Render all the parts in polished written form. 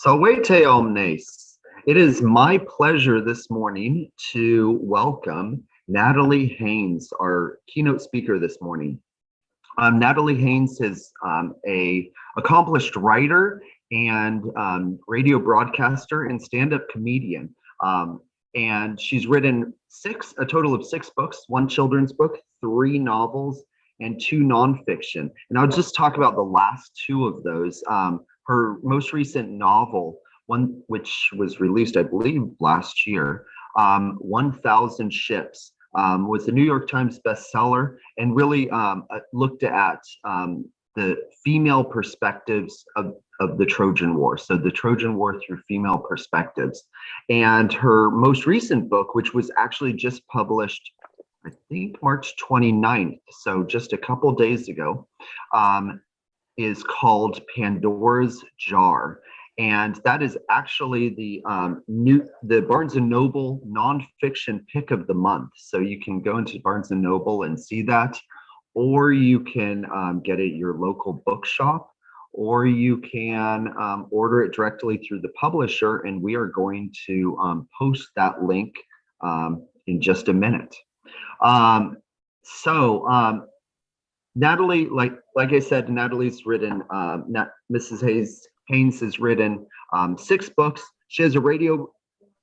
Salvete omnes. It is my pleasure this morning to welcome Natalie Haynes, our keynote speaker this morning. Natalie Haynes is a accomplished writer and radio broadcaster and stand-up comedian. And she's written a total of 6 books, 1 children's book, 3 novels, and 2 nonfiction. And I'll just talk about the last 2 of those. Her most recent novel, one which was released, I believe, last year, 1,000 Ships, was a New York Times bestseller and really looked at the female perspectives of the Trojan War. So the Trojan War through female perspectives. And her most recent book, which was actually just published, I think March 29th, so just a couple days ago, is called Pandora's Jar. And that is actually the Barnes & Noble nonfiction pick of the month. So you can go into Barnes & Noble and see that, or you can get it at your local bookshop, or you can order it directly through the publisher, and we are going to post that link in just a minute. Natalie, like I said, Natalie's written, Mrs. Haynes has written 6 books. She has a radio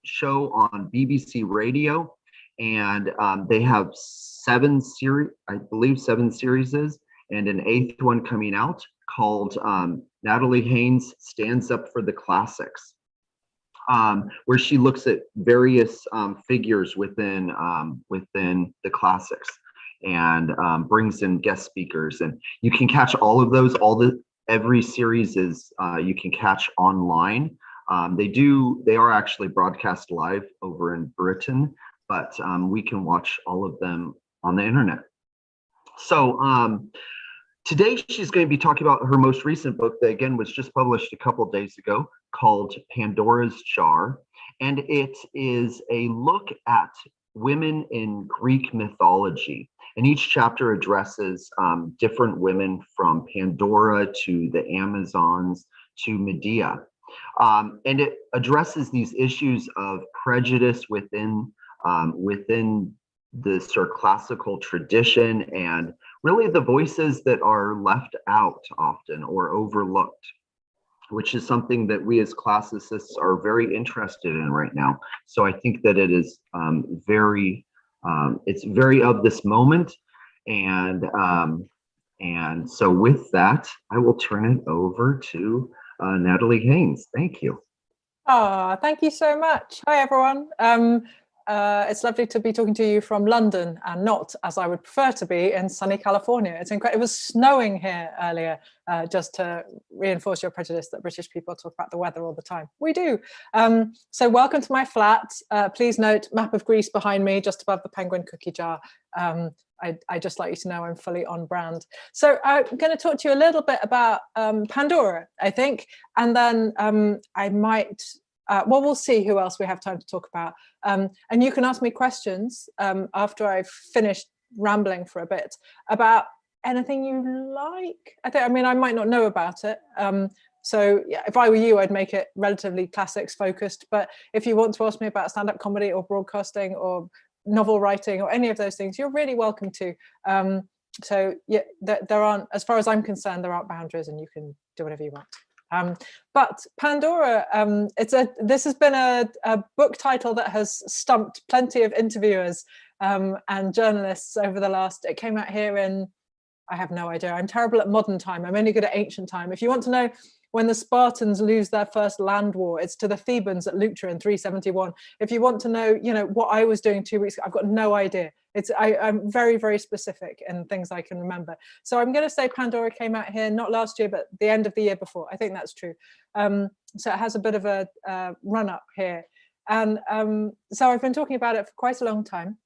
show on BBC Radio, and they have 7 series, I believe 7 series, and an 8th one coming out called Natalie Haynes Stands Up for the Classics, where she looks at various figures within the classics and brings in guest speakers. And you can catch all of those. Every series is you can catch online. They are actually broadcast live over in Britain, but we can watch all of them on the internet. So today she's going to be talking about her most recent book that again was just published a couple of days ago, called Pandora's Jar. And it is a look at women in Greek mythology. And each chapter addresses different women, from Pandora to the Amazons to Medea. And it addresses these issues of prejudice within the sort of classical tradition, and really the voices that are left out often or overlooked, which is something that we as classicists are very interested in right now. So I think that it is it's very of this moment. And so with that, I will turn it over to Natalie Haynes. Thank you. Oh, thank you so much. Hi, everyone. It's lovely to be talking to you from London, and not, as I would prefer to be, in sunny California. It's incredible. It was snowing here earlier, just to reinforce your prejudice that British people talk about the weather all the time. We do. So welcome to my flat. Please note, map of Greece behind me, just above the penguin cookie jar. I just like you to know I'm fully on brand. So I'm going to talk to you a little bit about Pandora, I think, and then I might... well, we'll see who else we have time to talk about. And you can ask me questions after I've finished rambling for a bit about anything you like. I mean, I might not know about it. So yeah, if I were you, I'd make it relatively classics focused. But if you want to ask me about stand-up comedy or broadcasting or novel writing or any of those things, you're really welcome to. So yeah, there aren't, as far as I'm concerned, there aren't boundaries, and you can do whatever you want. But Pandora, this has been a book title that has stumped plenty of interviewers and journalists over the last, it came out here in, I have no idea. I'm terrible at modern time. I'm only good at ancient time. If you want to know when the Spartans lose their first land war, it's to the Thebans at Leuctra in 371. If you want to know, what I was doing 2 weeks ago, I've got no idea. I'm very, very specific in things I can remember. So I'm going to say Pandora came out here, not last year, but the end of the year before. I think that's true. So it has a bit of a run up here. And so I've been talking about it for quite a long time.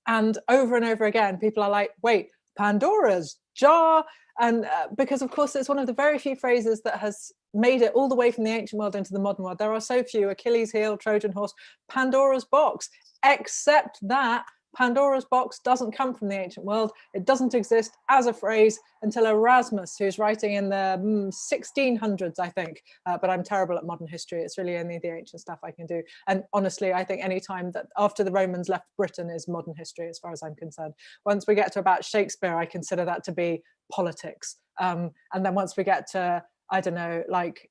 And over again, people are like, wait, Pandora's jar? And because, of course, it's one of the very few phrases that has made it all the way from the ancient world into the modern world. There are so few: Achilles' heel, Trojan horse, Pandora's box, except that Pandora's box doesn't come from the ancient world. It doesn't exist as a phrase until Erasmus, who's writing in the 1600s, I think, but I'm terrible at modern history. It's really only the ancient stuff I can do. And honestly, I think any time that after the Romans left Britain is modern history, as far as I'm concerned. Once we get to about Shakespeare, I consider that to be politics. And then once we get to, I don't know, like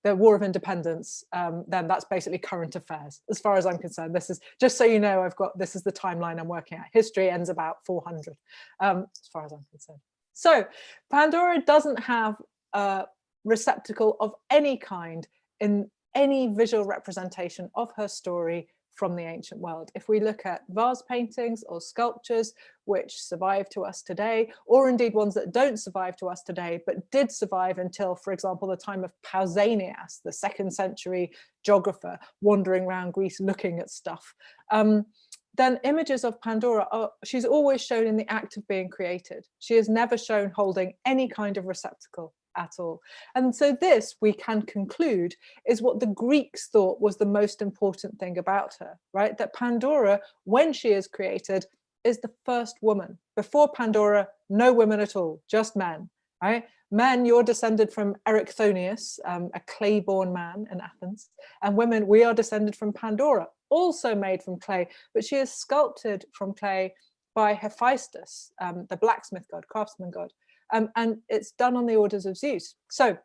the War of Independence, then that's basically current affairs, as far as I'm concerned. This is, just so you know, this is the timeline I'm working at. History ends about 400, as far as I'm concerned. So Pandora doesn't have a receptacle of any kind in any visual representation of her story from the ancient world. If we look at vase paintings or sculptures which survive to us today, or indeed ones that don't survive to us today, but did survive until, for example, the time of Pausanias, the 2nd century geographer wandering around Greece looking at stuff, then images of Pandora, she's always shown in the act of being created. She is never shown holding any kind of receptacle at all. And so this, we can conclude, is what the Greeks thought was the most important thing about her, right? That Pandora, when she is created, is the first woman. Before Pandora, no women at all, just men, right? Men, you're descended from Erichthonius, a clay-born man in Athens, and women, we are descended from Pandora, also made from clay, but she is sculpted from clay by Hephaestus, the blacksmith god, craftsman god. And it's done on the orders of Zeus. So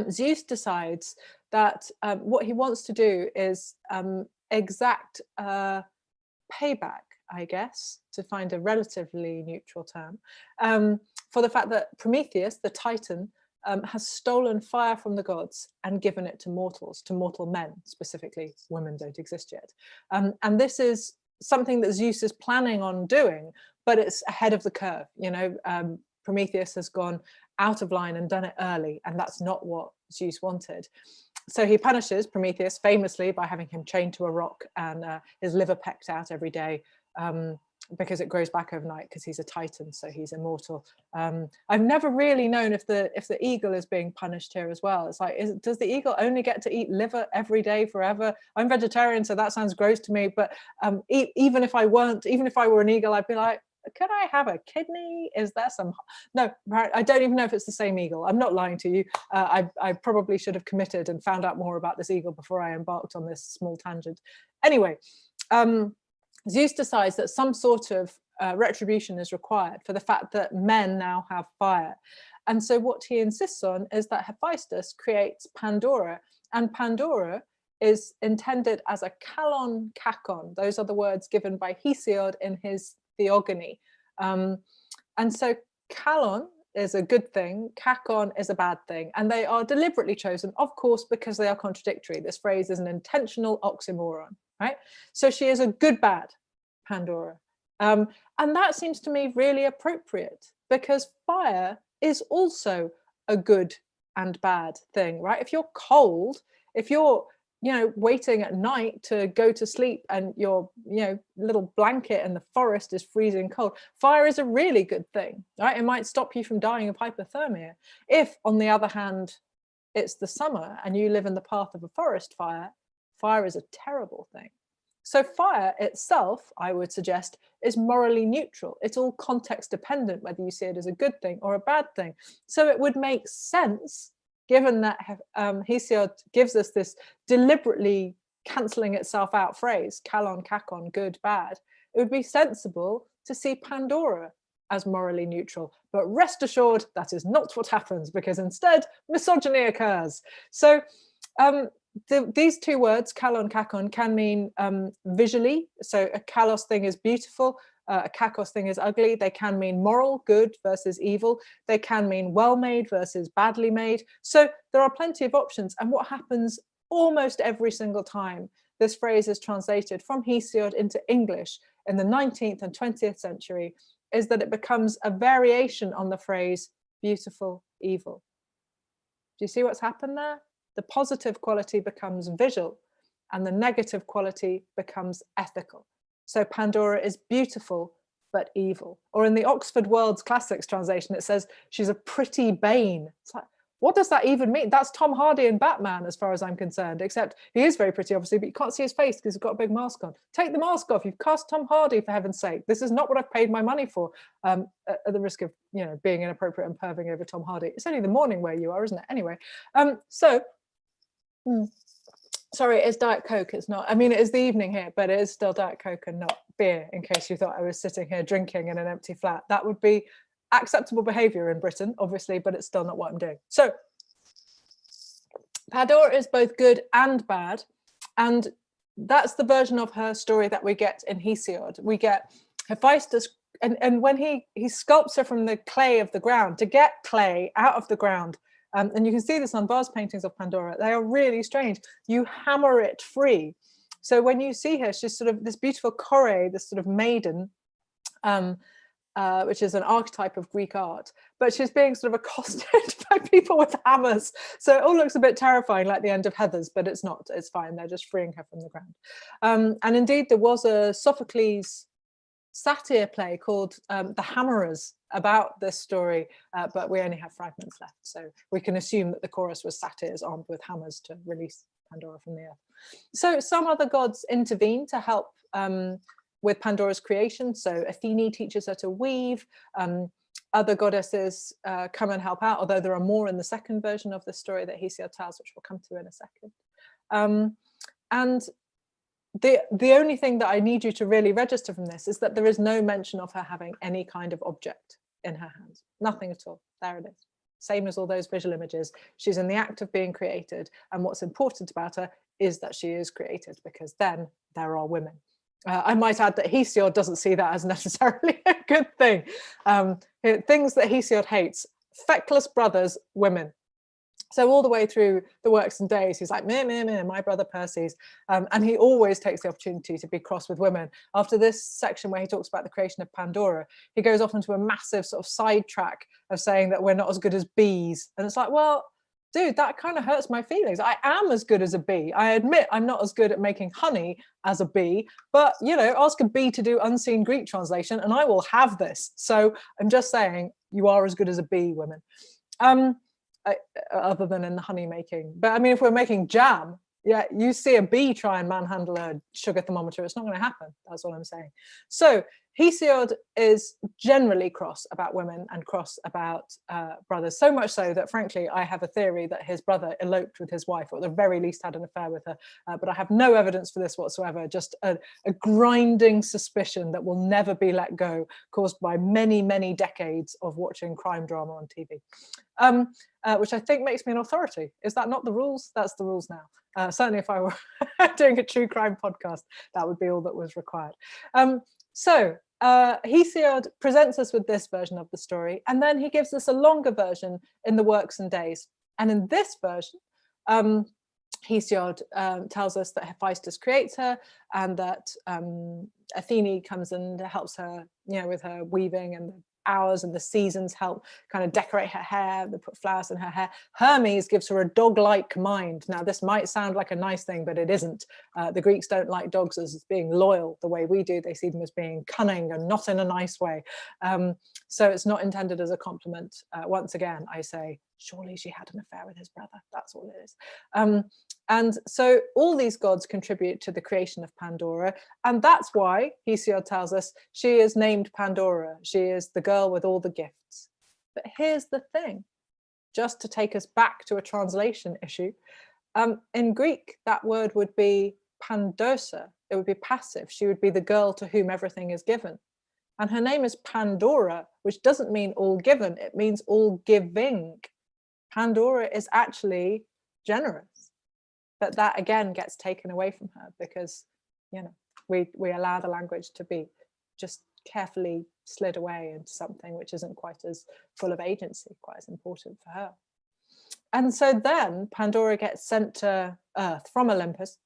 Zeus decides that what he wants to do is exact payback, I guess, to find a relatively neutral term, for the fact that Prometheus, the Titan, has stolen fire from the gods and given it to mortals, to mortal men specifically. Women don't exist yet. And this is something that Zeus is planning on doing, but it's ahead of the curve. You know, Prometheus has gone out of line and done it early, and that's not what Zeus wanted. So he punishes Prometheus famously by having him chained to a rock and his liver pecked out every day, because it grows back overnight, because he's a Titan, so he's immortal. I've never really known if the eagle is being punished here as well. It's like, does the eagle only get to eat liver every day forever? I'm vegetarian, so that sounds gross to me. But even if I were an eagle, I'd be like, could I have a kidney? Is there some? No, I don't even know if it's the same eagle. I'm not lying to you. I probably should have committed and found out more about this eagle before I embarked on this small tangent. Anyway, Zeus decides that some sort of retribution is required for the fact that men now have fire. And so what he insists on is that Hephaestus creates Pandora, and Pandora is intended as a kalon kakon. Those are the words given by Hesiod in his Theogony. And so kalon is a good thing, kakon is a bad thing, and they are deliberately chosen, of course, because they are contradictory. This phrase is an intentional oxymoron, right? So she is a good bad Pandora, and that seems to me really appropriate, because fire is also a good and bad thing, right? If you're cold, if you're waiting at night to go to sleep and your little blanket in the forest is freezing cold, fire is a really good thing, right? It might stop you from dying of hypothermia. If, on the other hand, it's the summer and you live in the path of a forest fire, fire is a terrible thing. So fire itself, I would suggest, is morally neutral. It's all context dependent, whether you see it as a good thing or a bad thing. So it would make sense, given that Hesiod gives us this deliberately cancelling itself out phrase, kalon, kakon, good, bad, it would be sensible to see Pandora as morally neutral. But rest assured, that is not what happens, because instead, misogyny occurs. So these two words, kalon, kakon, can mean visually. So a kalos thing is beautiful, a kakos thing is ugly. They can mean moral, good versus evil. They can mean well-made versus badly made. So there are plenty of options. And what happens almost every single time this phrase is translated from Hesiod into English in the 19th and 20th century is that it becomes a variation on the phrase beautiful, evil. Do you see what's happened there? The positive quality becomes visual and the negative quality becomes ethical. So Pandora is beautiful, but evil. Or in the Oxford World's Classics translation, it says she's a pretty bane. It's like, What does that even mean? That's Tom Hardy in Batman, as far as I'm concerned, except he is very pretty, obviously, but you can't see his face because he's got a big mask on. Take the mask off. You've cast Tom Hardy, for heaven's sake. This is not what I've paid my money for, at the risk of, being inappropriate and perving over Tom Hardy. It's only the morning where you are, isn't it? Anyway, sorry, it's Diet Coke. It's not, it is the evening here, but it is still Diet Coke and not beer, in case you thought I was sitting here drinking in an empty flat. That would be acceptable behavior in Britain, obviously, but it's still not what I'm doing. So Pandora is both good and bad, and that's the version of her story that we get in Hesiod. We get Hephaestus, and when he sculpts her from the clay of the ground, to get clay out of the ground, and you can see this on vase paintings of Pandora, they are really strange. You hammer it free. So when you see her, she's sort of this beautiful chore, this sort of maiden, which is an archetype of Greek art, but she's being sort of accosted by people with hammers. So it all looks a bit terrifying, like the end of Heathers, but it's not. It's fine. They're just freeing her from the ground. And indeed, there was a Sophocles satire play called The Hammerers about this story, but we only have fragments left. So we can assume that the chorus was satyrs armed with hammers to release Pandora from the earth. So some other gods intervene to help with Pandora's creation. So Athene teaches her to weave. Other goddesses come and help out, although there are more in the second version of the story that Hesiod tells, which we'll come to in a second. And the only thing that I need you to really register from this is that there is no mention of her having any kind of object in her hands. Nothing at all. There it is. Same as all those visual images. She's in the act of being created. And what's important about her is that she is created, because then there are women. I might add that Hesiod doesn't see that as necessarily a good thing. Things that Hesiod hates: feckless brothers, women. So all the way through the Works and Days, he's like, meh, meh, meh, my brother Perses. And he always takes the opportunity to be cross with women. After this section where he talks about the creation of Pandora, he goes off into a massive sort of sidetrack of saying that we're not as good as bees. And it's like, well, dude, that kind of hurts my feelings. I am as good as a bee. I admit I'm not as good at making honey as a bee, but, ask a bee to do unseen Greek translation and I will have this. So I'm just saying, you are as good as a bee, women. Other than in the honey making. But if we're making jam, yeah, you see a bee try and manhandle a sugar thermometer, it's not going to happen. That's all I'm saying. So Hesiod is generally cross about women and cross about brothers, so much so that, frankly, I have a theory that his brother eloped with his wife, or at the very least had an affair with her. But I have no evidence for this whatsoever, just a grinding suspicion that will never be let go, caused by many, many decades of watching crime drama on TV. Which I think makes me an authority. Is that not the rules? That's the rules now. Certainly if I were doing a true crime podcast, that would be all that was required. So Hesiod presents us with this version of the story, and then he gives us a longer version in the Works and Days. And in this version, Hesiod tells us that Hephaestus creates her, and that Athene comes and helps her, with her weaving, and the hours and the seasons help kind of decorate her hair. They put flowers in her hair. Hermes gives her a dog-like mind. Now, this might sound like a nice thing, but it isn't. The Greeks don't like dogs as being loyal the way we do. They see them as being cunning and not in a nice way. So it's not intended as a compliment. Once again, I say, surely she had an affair with his brother. That's all it is. And so all these gods contribute to the creation of Pandora. And that's why Hesiod tells us she is named Pandora. She is the girl with all the gifts. But here's the thing, just to take us back to a translation issue. In Greek, that word would be Pandosa. It would be passive. She would be the girl to whom everything is given. And her name is Pandora, which doesn't mean all given. It means all giving. Pandora is actually generous. But that again gets taken away from her because, we allow the language to be just carefully slid away into something which isn't quite as full of agency, quite as important for her. And so then Pandora gets sent to Earth from Olympus.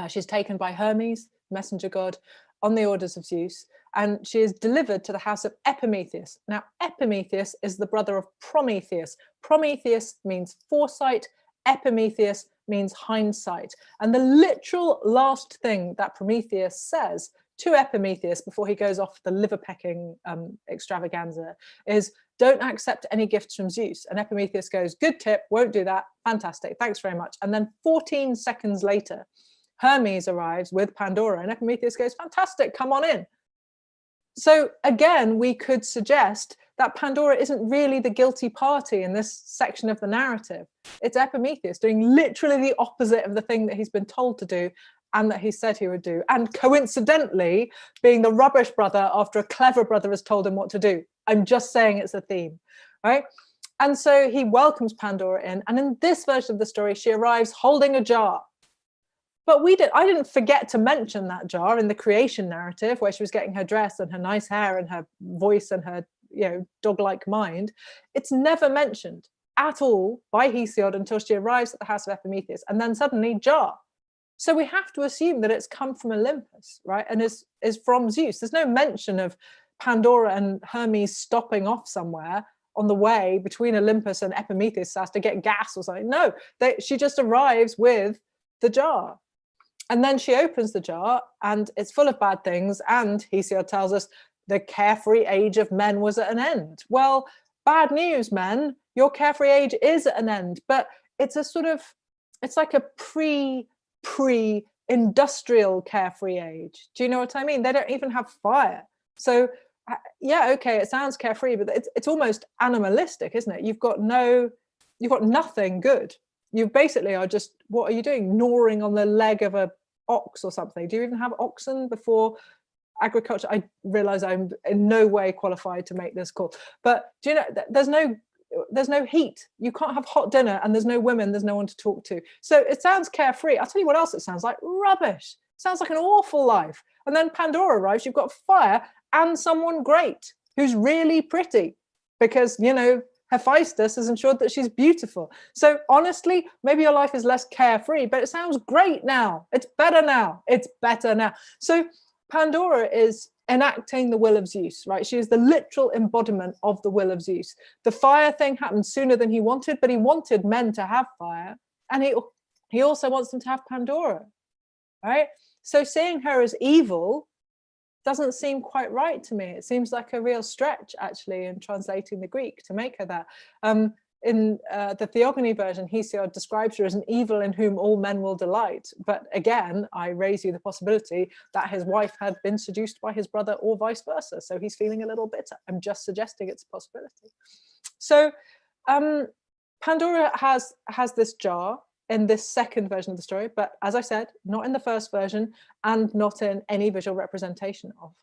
She's taken by Hermes, messenger god, on the orders of Zeus, and she is delivered to the house of Epimetheus. Now, Epimetheus is the brother of Prometheus. Prometheus means foresight. Epimetheus means hindsight. And the literal last thing that Prometheus says to Epimetheus before he goes off the liver pecking extravaganza is, don't accept any gifts from Zeus. And Epimetheus goes, good tip, won't do that. Fantastic, thanks very much. And then 14 seconds later, Hermes arrives with Pandora, and Epimetheus goes, fantastic, come on in. So again, we could suggest that Pandora isn't really the guilty party in this section of the narrative. It's Epimetheus doing literally the opposite of the thing that he's been told to do and that he said he would do. And coincidentally, being the rubbish brother after a clever brother has told him what to do. I'm just saying it's a theme, right? And so he welcomes Pandora in. And in this version of the story, she arrives holding a jar. But I didn't forget to mention that jar in the creation narrative, where she was getting her dress and her nice hair and her voice and her, dog-like mind. It's never mentioned at all by Hesiod until she arrives at the house of Epimetheus, and then suddenly jar. So we have to assume that it's come from Olympus, right? And is from Zeus. There's no mention of Pandora and Hermes stopping off somewhere on the way between Olympus and Epimetheus' house to get gas or something. No, she just arrives with the jar. And then she opens the jar and it's full of bad things. And Hesiod tells us the carefree age of men was at an end. Well, bad news, men. Your carefree age is at an end. But it's like a pre-industrial carefree age. Do you know what I mean? They don't even have fire. So yeah, okay, it sounds carefree, but it's almost animalistic, isn't it? You've got nothing good. You basically are just, what are you doing? Gnawing on the leg of a ox or something. Do you even have oxen before agriculture? I realize I'm in no way qualified to make this call, but do you know, there's no heat. You can't have hot dinner, and there's no women, there's no one to talk to. So it sounds carefree. I'll tell you what else it sounds like. Rubbish. It sounds like an awful life. And then Pandora arrives, you've got fire and someone great who's really pretty, because Hephaestus has ensured that she's beautiful. So honestly, maybe your life is less carefree, but it sounds great now. It's better now. It's better now. So Pandora is enacting the will of Zeus, right? She is the literal embodiment of the will of Zeus. The fire thing happened sooner than he wanted, but he wanted men to have fire. And he also wants them to have Pandora, right? So seeing her as evil doesn't seem quite right to me. It seems like a real stretch, actually, in translating the Greek to make her that. In the Theogony version, Hesiod describes her as an evil in whom all men will delight. But again, I raise you the possibility that his wife had been seduced by his brother or vice versa. So he's feeling a little bitter. I'm just suggesting it's a possibility. So Pandora has this jar in this second version of the story, but as I said, not in the first version and not in any visual representation of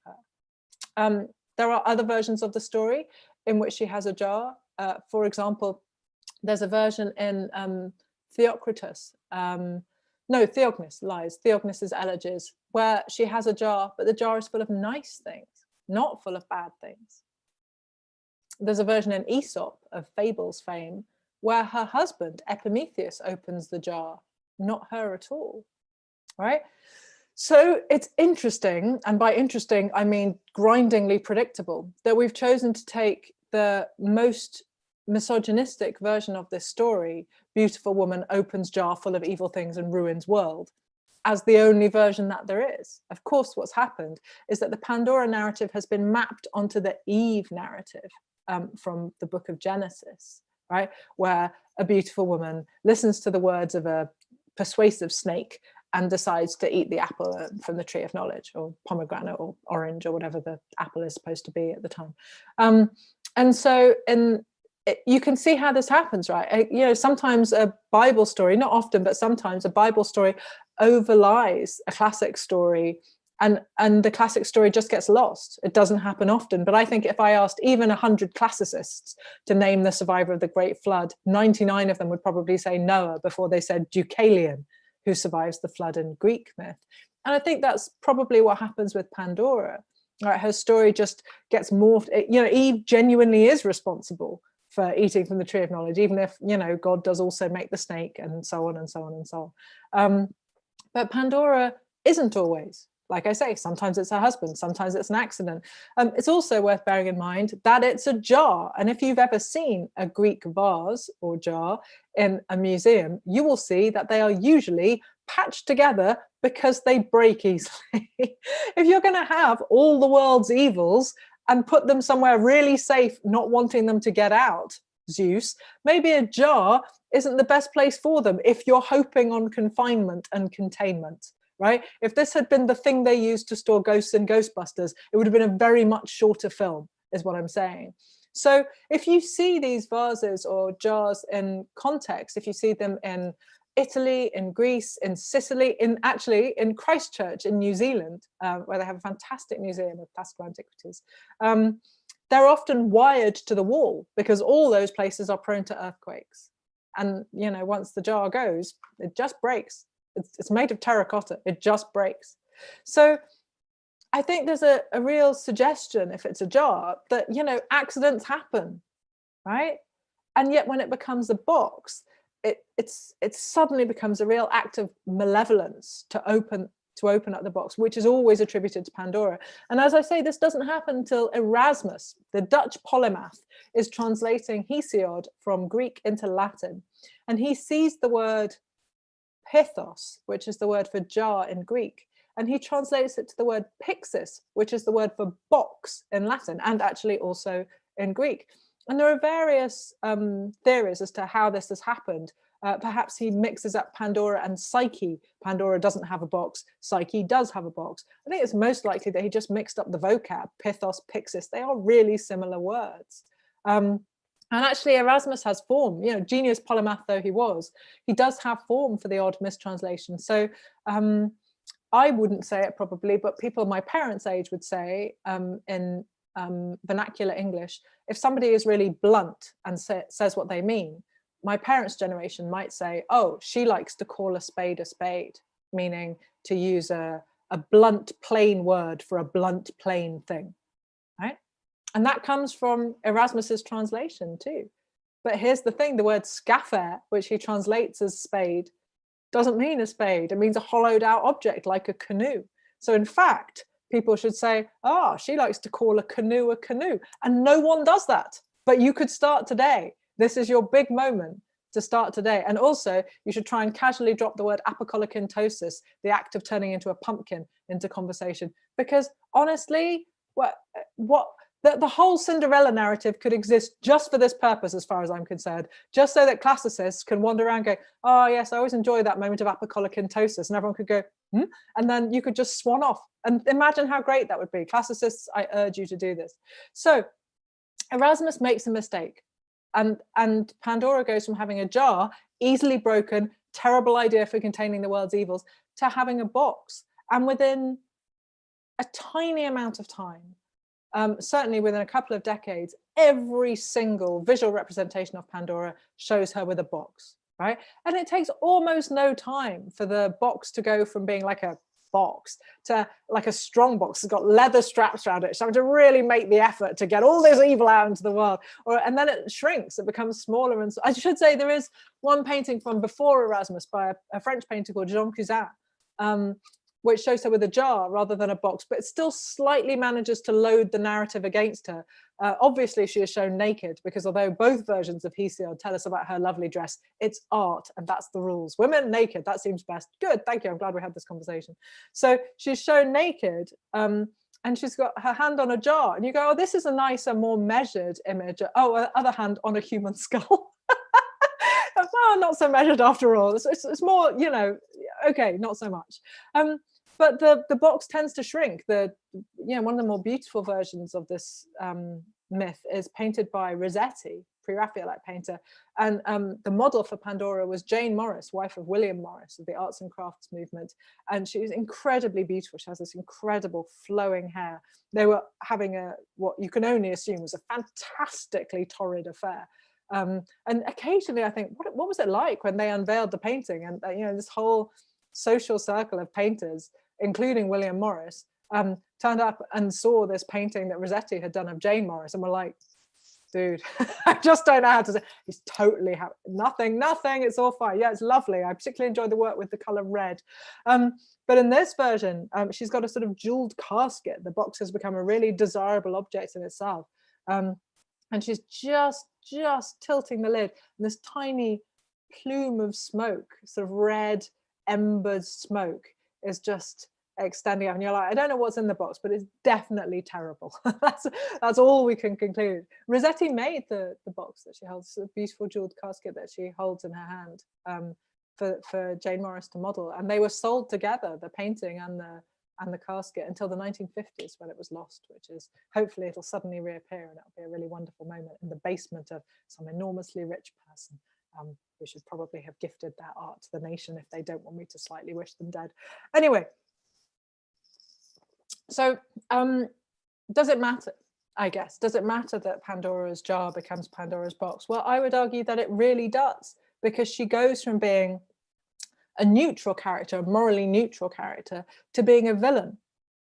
her. There are other versions of the story in which she has a jar. For example, there's a version in Theocritus, Theognis's Elegies, where she has a jar, but the jar is full of nice things, not full of bad things. There's a version in Aesop of Fables fame, where her husband, Epimetheus, opens the jar, not her at all, right? So it's interesting, and by interesting, I mean grindingly predictable, that we've chosen to take the most misogynistic version of this story, beautiful woman opens jar full of evil things and ruins world, as the only version that there is. Of course, what's happened is that the Pandora narrative has been mapped onto the Eve narrative from the book of Genesis, right? Where a beautiful woman listens to the words of a persuasive snake and decides to eat the apple from the tree of knowledge, or pomegranate or orange or whatever the apple is supposed to be at the time. And so you can see how this happens, right? Sometimes a Bible story, not often, but sometimes a Bible story overlies a classic story, and the classic story just gets lost. It doesn't happen often, but I think if I asked even 100 classicists to name the survivor of the Great Flood, 99 of them would probably say Noah before they said Deucalion, who survives the flood in Greek myth. And I think that's probably what happens with Pandora. Right, her story just gets morphed. Eve genuinely is responsible for eating from the tree of knowledge, even if God does also make the snake, and so on and so on and so on. But Pandora isn't always, Like I say, sometimes it's her husband, sometimes it's an accident. It's also worth bearing in mind that it's a jar. And if you've ever seen a Greek vase or jar in a museum, you will see that they are usually patched together because they break easily. If you're going to have all the world's evils and put them somewhere really safe, not wanting them to get out, Zeus, maybe a jar isn't the best place for them if you're hoping on confinement and containment. Right? If this had been the thing they used to store ghosts in Ghostbusters, it would have been a very much shorter film, is what I'm saying. So if you see these vases or jars in context, if you see them in Italy, in Greece, in Sicily, in Christchurch in New Zealand, where they have a fantastic museum of classical antiquities, they're often wired to the wall because all those places are prone to earthquakes. And, you know, once the jar goes, it just breaks. It's made of terracotta. It just breaks. So I think there's a real suggestion, if it's a jar, that, you know, accidents happen, right? And yet when it becomes a box, it suddenly becomes a real act of malevolence to open up the box, which is always attributed to Pandora. And as I say, this doesn't happen until Erasmus, the Dutch polymath, is translating Hesiod from Greek into Latin. And he sees the word pithos, which is the word for jar in Greek, and he translates it to the word pixis, which is the word for box in Latin, and actually also in Greek. And there are various theories as to how this has happened. Perhaps he mixes up Pandora and Psyche. Pandora doesn't have a box. Psyche does have a box. I think it's most likely that he just mixed up the vocab. Pithos, pixis, they are really similar words. And actually Erasmus has form, you know, genius polymath though he was, he does have form for the odd mistranslation. So I wouldn't say it probably, but people my parents' age would say in vernacular English, if somebody is really blunt and says what they mean, my parents' generation might say, oh, she likes to call a spade, meaning to use a blunt, plain word for a blunt, plain thing, right? And that comes from Erasmus's translation too. But here's the thing, the word scapher, which he translates as spade, doesn't mean a spade. It means a hollowed out object like a canoe. So in fact, people should say, oh, she likes to call a canoe. And no one does that. But you could start today. This is your big moment to start today. And also, you should try and casually drop the word apocolocyntosis, the act of turning into a pumpkin, into conversation. Because honestly, the whole Cinderella narrative could exist just for this purpose, as far as I'm concerned, just so that classicists can wander around going, oh yes, I always enjoy that moment of apocolocyntosis, and everyone could go, and then you could just swan off. And imagine how great that would be. Classicists, I urge you to do this. So Erasmus makes a mistake, and Pandora goes from having a jar, easily broken, terrible idea for containing the world's evils, to having a box. And within a tiny amount of time, certainly within a couple of decades, every single visual representation of Pandora shows her with a box, right? And it takes almost no time for the box to go from being like a box to like a strong box. It's got leather straps around it. So having to really make the effort to get all this evil out into the world. And then it shrinks, it becomes smaller. And I should say there is one painting from before Erasmus by a French painter called Jean Cousin, which shows her with a jar rather than a box, but it still slightly manages to load the narrative against her. Obviously, she is shown naked, because although both versions of Hesiod tell us about her lovely dress, it's art, and that's the rules. Women naked, that seems best. Good, thank you, I'm glad we had this conversation. So she's shown naked, and she's got her hand on a jar, and you go, oh, this is a nicer, more measured image. Oh, other hand on a human skull. Well, not so measured after all. It's more, you know, okay, not so much. But the box tends to shrink. One of the more beautiful versions of this myth is painted by Rossetti, pre-Raphaelite painter, and the model for Pandora was Jane Morris, wife of William Morris of the arts and crafts movement, and she was incredibly beautiful. She has this incredible flowing hair. They were having what you can only assume was a fantastically torrid affair. And occasionally I think, what was it like when they unveiled the painting? And this whole social circle of painters, including William Morris, turned up and saw this painting that Rossetti had done of Jane Morris, and were like, dude. I just don't know how to say. He's totally happy. Nothing, it's all fine. Yeah, it's lovely. I particularly enjoyed the work with the color red. But in this version, she's got a sort of jeweled casket. The box has become a really desirable object in itself. And she's just tilting the lid, and this tiny plume of smoke, sort of red embers smoke, is just extending up, and you're like, I don't know what's in the box, but it's definitely terrible. that's all we can conclude. Rossetti made the box that she holds, a beautiful jeweled casket that she holds in her hand, for Jane Morris to model, and they were sold together, the painting and the casket, until the 1950s, when it was lost, which is, hopefully it'll suddenly reappear, and it'll be a really wonderful moment in the basement of some enormously rich person, who should probably have gifted that art to the nation if they don't want me to slightly wish them dead. Anyway, so does it matter? I guess, does it matter that Pandora's jar becomes Pandora's box? Well, I would argue that it really does, because she goes from being a neutral character, a morally neutral character, to being a villain.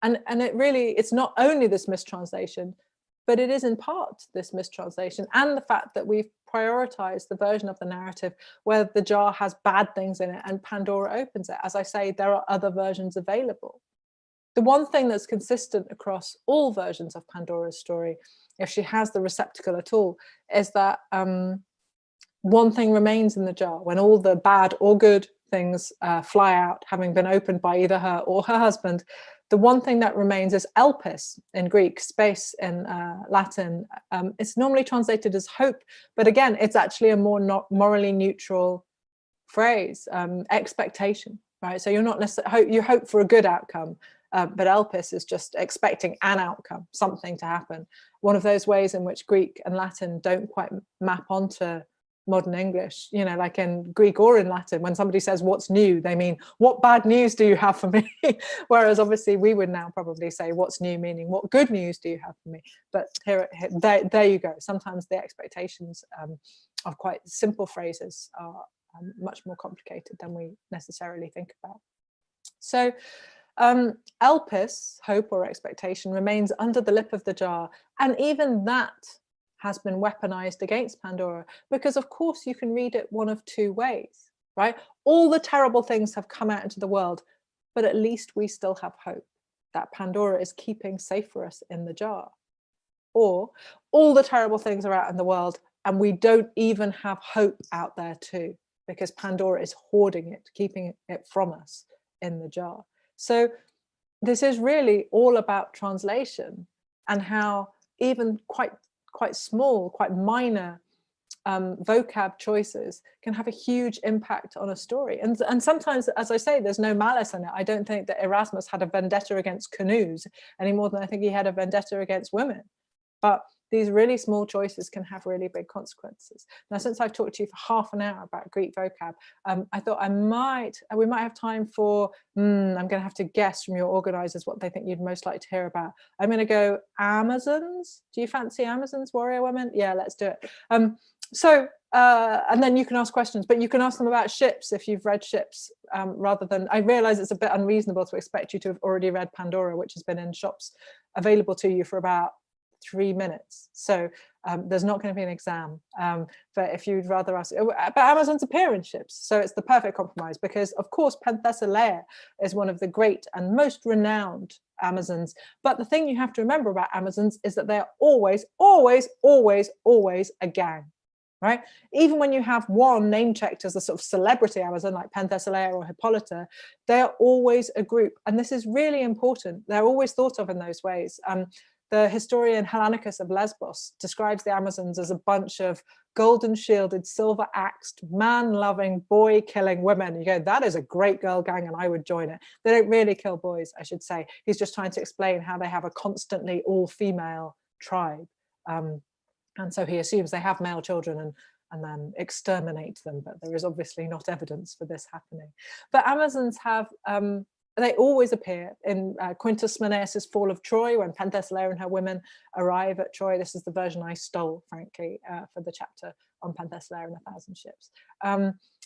And it really, it's not only this mistranslation, but it is in part this mistranslation, and the fact that we've prioritized the version of the narrative where the jar has bad things in it and Pandora opens it. As I say, there are other versions available. The one thing that's consistent across all versions of Pandora's story, if she has the receptacle at all, is that one thing remains in the jar. When all the bad or good things fly out, having been opened by either her or her husband, the one thing that remains is elpis in Greek, space in Latin. It's normally translated as hope, but again, it's actually a more morally neutral phrase, expectation, right? So you're not necessarily, you hope for a good outcome, but elpis is just expecting an outcome, something to happen. One of those ways in which Greek and Latin don't quite map onto modern English, you know, like in Greek or in Latin, when somebody says what's new, they mean what bad news do you have for me? Whereas obviously we would now probably say what's new, meaning what good news do you have for me? But there you go. Sometimes the expectations of quite simple phrases are much more complicated than we necessarily think about. So elpis, hope or expectation, remains under the lip of the jar, and even that has been weaponized against Pandora, because of course you can read it one of two ways, right? All the terrible things have come out into the world, but at least we still have hope that Pandora is keeping safe for us in the jar. Or all the terrible things are out in the world and we don't even have hope out there too, because Pandora is hoarding it, keeping it from us in the jar. So this is really all about translation, and how even quite small, quite minor vocab choices can have a huge impact on a story. And sometimes, as I say, there's no malice in it. I don't think that Erasmus had a vendetta against canoes any more than I think he had a vendetta against women. But these really small choices can have really big consequences. Now, since I've talked to you for half an hour about Greek vocab, I thought we might have time for, I'm going to have to guess from your organizers what they think you'd most like to hear about. I'm going to go Amazons. Do you fancy Amazons, warrior women? Yeah, let's do it. And then you can ask questions, but you can ask them about ships if you've read ships, rather than, I realize it's a bit unreasonable to expect you to have already read Pandora, which has been in shops available to you for about 3 minutes. So there's not going to be an exam. But if you'd rather ask, but Amazons appear in ships. So it's the perfect compromise, because of course, Penthesilea is one of the great and most renowned Amazons. But the thing you have to remember about Amazons is that they're always, always, always, always a gang. Right? Even when you have one name checked as a sort of celebrity Amazon like Penthesilea or Hippolyta, they're always a group. And this is really important. They're always thought of in those ways. The historian Hellanicus of Lesbos describes the Amazons as a bunch of golden-shielded, silver-axed, man-loving, boy-killing women. You go, that is a great girl gang, and I would join it. They don't really kill boys, I should say. He's just trying to explain how they have a constantly all-female tribe. And so he assumes they have male children and then exterminate them, but there is obviously not evidence for this happening. But Amazons have, they always appear in Quintus Menaeus' Fall of Troy, when Penthesilea and her women arrive at Troy. This is the version I stole, frankly, for the chapter on Penthesilea and 1,000 ships.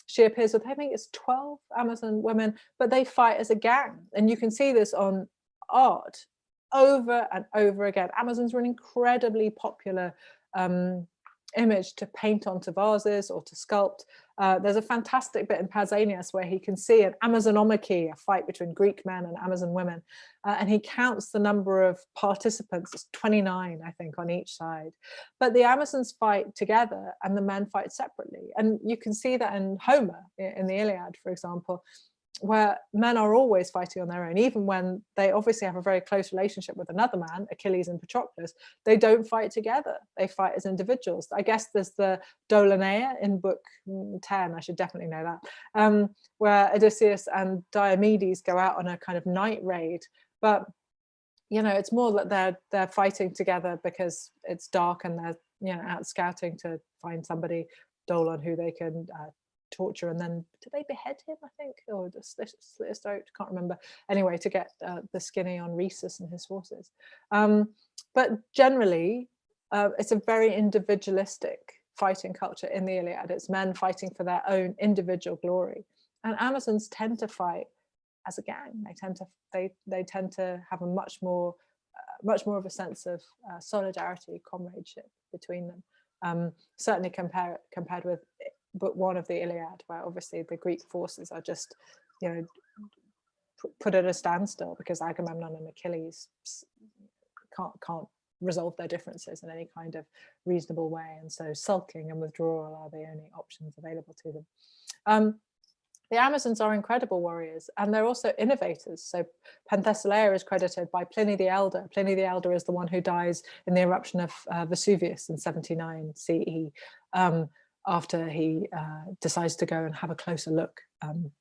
She appears with, I think it's 12 Amazon women, but they fight as a gang. And you can see this on art over and over again. Amazons were an incredibly popular image to paint onto vases or to sculpt. There's a fantastic bit in Pausanias where he can see an Amazonomachy, a fight between Greek men and Amazon women, and he counts the number of participants. It's 29, I think, on each side. But the Amazons fight together and the men fight separately. And you can see that in Homer, in the Iliad, for example, where men are always fighting on their own, even when they obviously have a very close relationship with another man, Achilles and Patroclus. They don't fight together, they fight as individuals. I guess there's the Doloneia in book 10, I should definitely know that, where Odysseus and Diomedes go out on a kind of night raid, but you know, it's more that they're fighting together because it's dark and they're, you know, out scouting to find somebody, Dolon, who they can torture, and then do they behead him, I think, or just slit his throat, can't remember, anyway, to get the skinny on Rhesus and his horses. But generally it's a very individualistic fighting culture in the Iliad. It's men fighting for their own individual glory, and Amazons tend to fight as a gang. They tend to have a much more of a sense of solidarity, comradeship between them, certainly compared with book 1 of the Iliad, where obviously the Greek forces are just, you know, put at a standstill because Agamemnon and Achilles can't resolve their differences in any kind of reasonable way, and so sulking and withdrawal are the only options available to them. The Amazons are incredible warriors, and they're also innovators. So Penthesilea is credited by Pliny the Elder. Pliny the Elder is the one who dies in the eruption of Vesuvius in 79 CE, after he decides to go and have a closer look.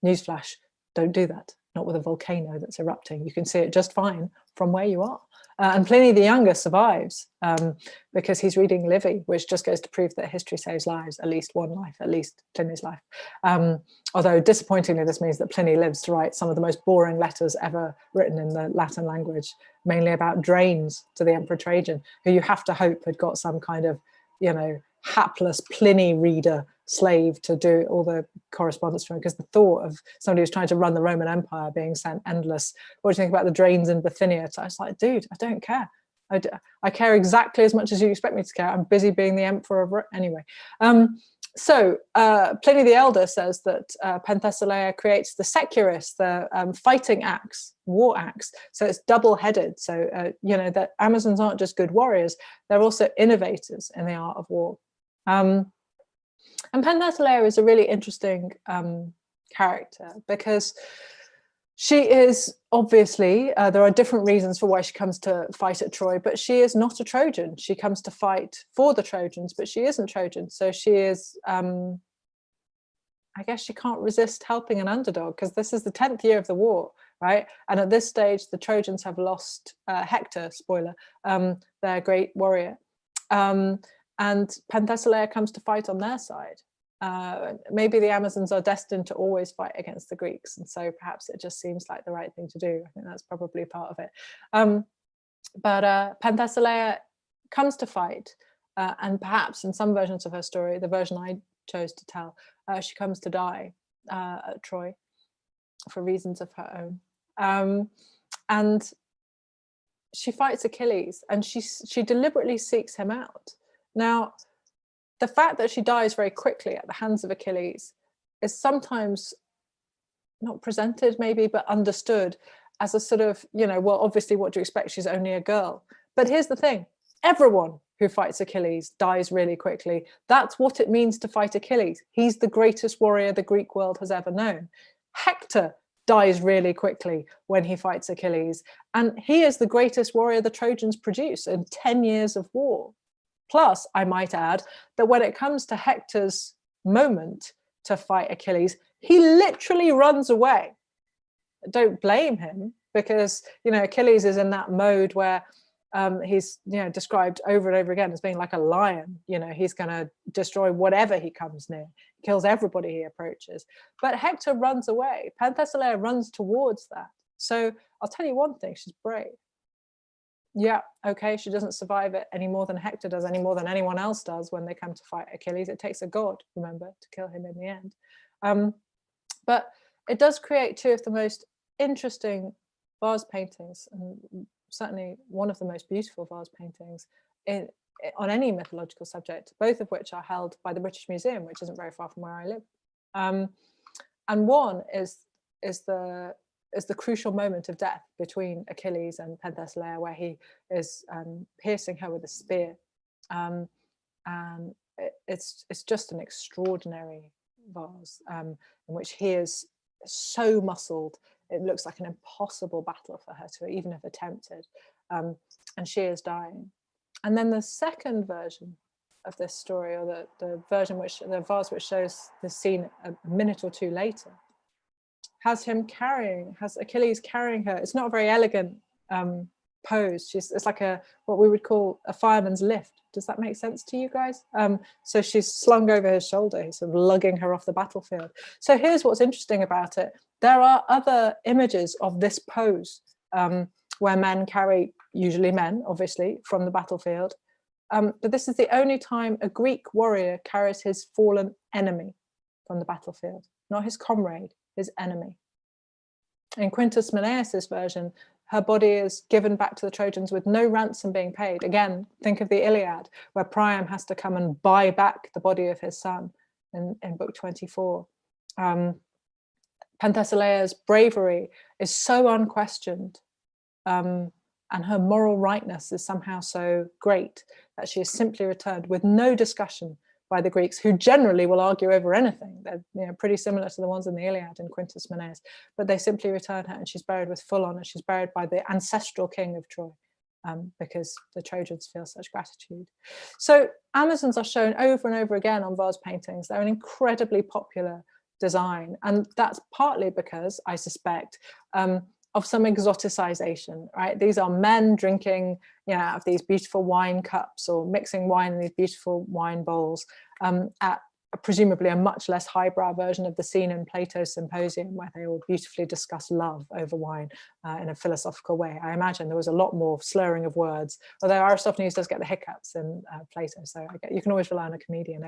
Newsflash, don't do that, not with a volcano that's erupting. You can see it just fine from where you are. And Pliny the Younger survives because he's reading Livy, which just goes to prove that history saves lives, at least one life, at least Pliny's life. Although disappointingly, this means that Pliny lives to write some of the most boring letters ever written in the Latin language, mainly about drains to the Emperor Trajan, who you have to hope had got some kind of, you know, hapless Pliny reader slave to do all the correspondence for him, because the thought of somebody who's trying to run the Roman Empire being sent endless, what do you think about the drains in Bithynia? So I was like, dude, I don't care. I care exactly as much as you expect me to care. I'm busy being the emperor of anyway. So Pliny the Elder says that Penthesilea creates the securus, the fighting axe, war axe. So it's double-headed. So you know, that Amazons aren't just good warriors; they're also innovators in the art of war. And Penthesilea is a really interesting character because she is obviously, there are different reasons for why she comes to fight at Troy, but she is not a Trojan. She comes to fight for the Trojans, but she isn't Trojan. So she is, I guess she can't resist helping an underdog, because this is the 10th year of the war, right? And at this stage, the Trojans have lost Hector, spoiler, their great warrior. And Penthesilea comes to fight on their side. Maybe the Amazons are destined to always fight against the Greeks, and so perhaps it just seems like the right thing to do. I think that's probably part of it. But Penthesilea comes to fight, and perhaps in some versions of her story, the version I chose to tell, she comes to die at Troy for reasons of her own. And she fights Achilles, and she deliberately seeks him out. Now, the fact that she dies very quickly at the hands of Achilles is sometimes not presented, maybe, but understood as a sort of, you know, well, obviously, what do you expect? She's only a girl. But here's the thing. Everyone who fights Achilles dies really quickly. That's what it means to fight Achilles. He's the greatest warrior the Greek world has ever known. Hector dies really quickly when he fights Achilles. And he is the greatest warrior the Trojans produce in 10 years of war. Plus, I might add that when it comes to Hector's moment to fight Achilles, he literally runs away. Don't blame him, because, you know, Achilles is in that mode where he's, you know, described over and over again as being like a lion. You know, he's going to destroy whatever he comes near, kills everybody he approaches. But Hector runs away. Penthesilea runs towards that. So I'll tell you one thing, she's brave. Yeah, okay, she doesn't survive it any more than Hector does, any more than anyone else does when they come to fight Achilles. It takes a god, remember, to kill him in the end. But it does create two of the most interesting vase paintings and certainly one of the most beautiful vase paintings on any mythological subject, both of which are held by the British Museum, which isn't very far from where I live. And one is the crucial moment of death between Achilles and Penthesilea, where he is piercing her with a spear. And it's just an extraordinary vase in which he is so muscled, it looks like an impossible battle for her to even have attempted, and she is dying. And then the second version of this story, or the vase which shows the scene a minute or two later, has Achilles carrying her. It's not a very elegant pose. It's like what we would call a fireman's lift. Does that make sense to you guys? So she's slung over his shoulder. He's sort of lugging her off the battlefield. So here's what's interesting about it. There are other images of this pose where men carry, usually men, obviously, from the battlefield. But this is the only time a Greek warrior carries his fallen enemy from the battlefield, not his comrade, his enemy. In Quintus Menelaus's version, her body is given back to the Trojans with no ransom being paid. Again, think of the Iliad, where Priam has to come and buy back the body of his son in book 24. Penthesilea's bravery is so unquestioned, and her moral rightness is somehow so great that she is simply returned with no discussion by the Greeks, who generally will argue over anything. They're pretty similar to the ones in the Iliad and Quintus Menelaus, but they simply return her, and she's buried with full honor. She's buried by the ancestral king of Troy, because the Trojans feel such gratitude. So Amazons are shown over and over again on vase paintings. They're an incredibly popular design, and that's partly because, I suspect, of some exoticization, right? These are men drinking, out of these beautiful wine cups, or mixing wine in these beautiful wine bowls, at presumably a much less highbrow version of the scene in Plato's Symposium, where they all beautifully discuss love over wine in a philosophical way. I imagine there was a lot more slurring of words, although Aristophanes does get the hiccups in Plato, so you can always rely on a comedian,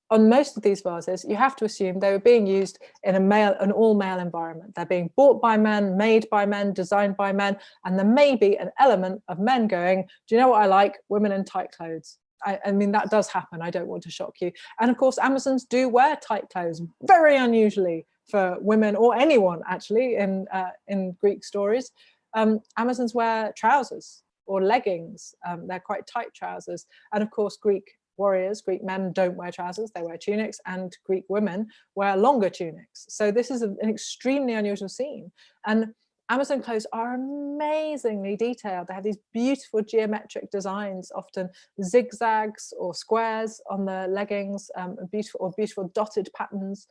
on most of these vases, you have to assume they were being used in an all-male environment. They're being bought by men, made by men, designed by men, and there may be an element of men going, do you know what I like? Women in tight clothes. I mean, that does happen. I don't want to shock you. And of course, Amazons do wear tight clothes, very unusually for women, or anyone actually, in Greek stories. Amazons wear trousers or leggings. They're quite tight trousers. And of course, Greek warriors, Greek men, don't wear trousers, they wear tunics, and Greek women wear longer tunics. So this is an extremely unusual scene. And Amazon clothes are amazingly detailed. They have these beautiful geometric designs, often zigzags or squares on the leggings, beautiful dotted patterns.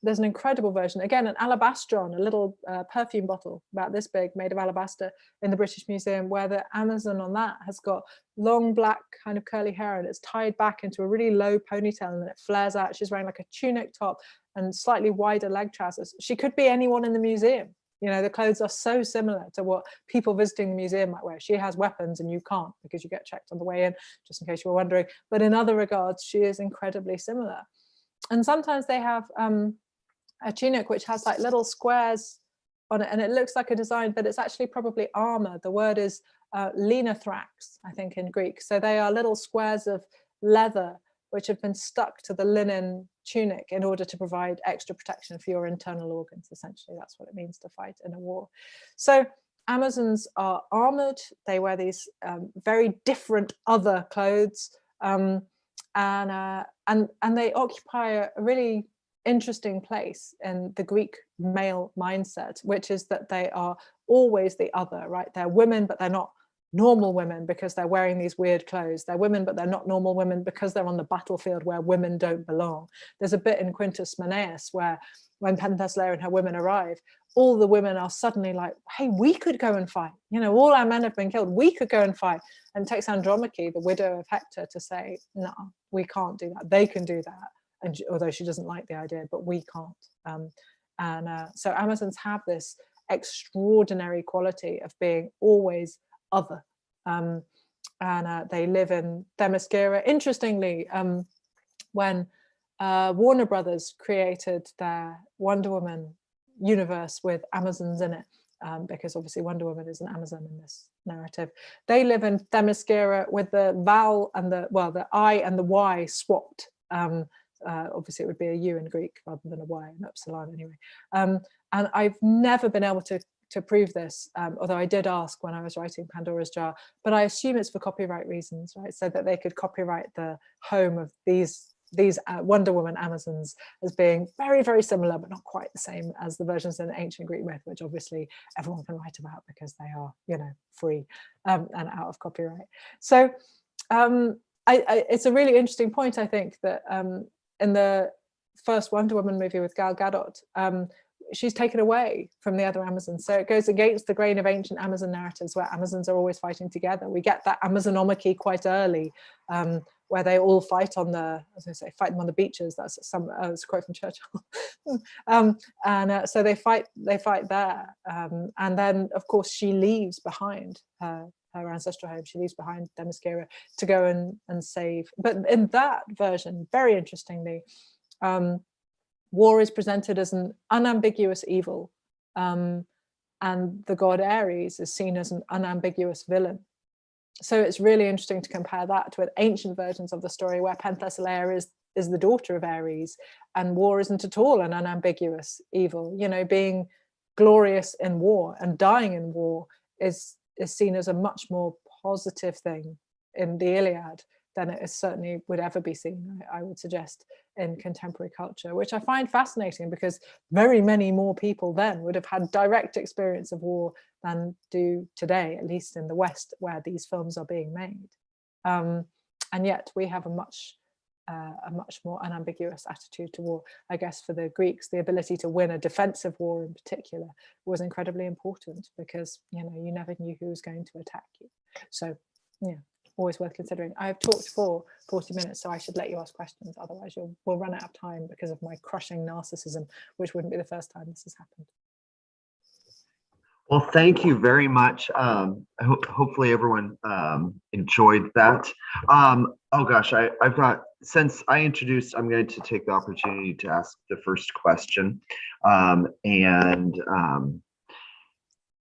There's an incredible version, again, an alabastron, a little perfume bottle about this big, made of alabaster, in the British Museum, where the Amazon on that has got long black kind of curly hair, and it's tied back into a really low ponytail, and then it flares out. She's wearing like a tunic top and slightly wider leg trousers. She could be anyone in the museum. The clothes are so similar to what people visiting the museum might wear. She has weapons and you can't, because you get checked on the way in, just in case you were wondering. But in other regards, she is incredibly similar. And sometimes they have a tunic which has like little squares on it, and it looks like a design, but it's actually probably armor. The word is linothrax, I think, in Greek. So they are little squares of leather which have been stuck to the linen tunic in order to provide extra protection for your internal organs. Essentially, that's what it means to fight in a war. So Amazons are armored. They wear these very different other clothes, and they occupy a really interesting place in the Greek male mindset, which is that they are always the other, right? They're women, but they're not normal women because they're wearing these weird clothes. They're women, but they're not normal women because they're on the battlefield where women don't belong. There's a bit in Quintus Menelaus where, when Penthesilea and her women arrive, all the women are suddenly like, hey, we could go and fight. All our men have been killed. We could go and fight. And it takes Andromache, the widow of Hector, to say, no, we can't do that. They can do that. And although she doesn't like the idea, but we can't. So Amazons have this extraordinary quality of being always other. They live in Themyscira. Interestingly, when Warner Brothers created their Wonder Woman universe with Amazons in it, because obviously Wonder Woman is an Amazon in this narrative. They live in Themyscira with the vowel and the I and the Y swapped. Obviously it would be a U in Greek rather than a Y, an upsilon anyway. And I've never been able to prove this, although I did ask when I was writing Pandora's Jar, but I assume it's for copyright reasons, right? So that they could copyright the home of these Wonder Woman Amazons as being very, very similar, but not quite the same as the versions in ancient Greek myth, which obviously everyone can write about because they are, free and out of copyright. So it's a really interesting point, I think, that in the first Wonder Woman movie with Gal Gadot, she's taken away from the other Amazons. So it goes against the grain of ancient Amazon narratives where Amazons are always fighting together. We get that Amazonomachy quite early, where they all fight on fight them on the beaches. That's a quote from Churchill. So they fight there. And then, of course, she leaves behind her ancestral home. She leaves behind Themyscira to go and save. But in that version, very interestingly, war is presented as an unambiguous evil, and the god Ares is seen as an unambiguous villain. So it's really interesting to compare that with ancient versions of the story where Penthesilea is the daughter of Ares, and war isn't at all an unambiguous evil. Being glorious in war and dying in war is seen as a much more positive thing in the Iliad than it certainly would ever be seen, I would suggest, in contemporary culture, which I find fascinating because very many more people then would have had direct experience of war than do today, at least in the West, where these films are being made. And yet we have a much more unambiguous attitude to war. I guess for the Greeks, the ability to win a defensive war in particular was incredibly important because, you never knew who was going to attack you. So, yeah. Always worth considering. I have talked for 40 minutes, so I should let you ask questions. Otherwise, we'll run out of time because of my crushing narcissism, which wouldn't be the first time this has happened. Well, thank you very much. Hopefully everyone enjoyed that. Oh gosh, I've got, since I introduced, I'm going to take the opportunity to ask the first question.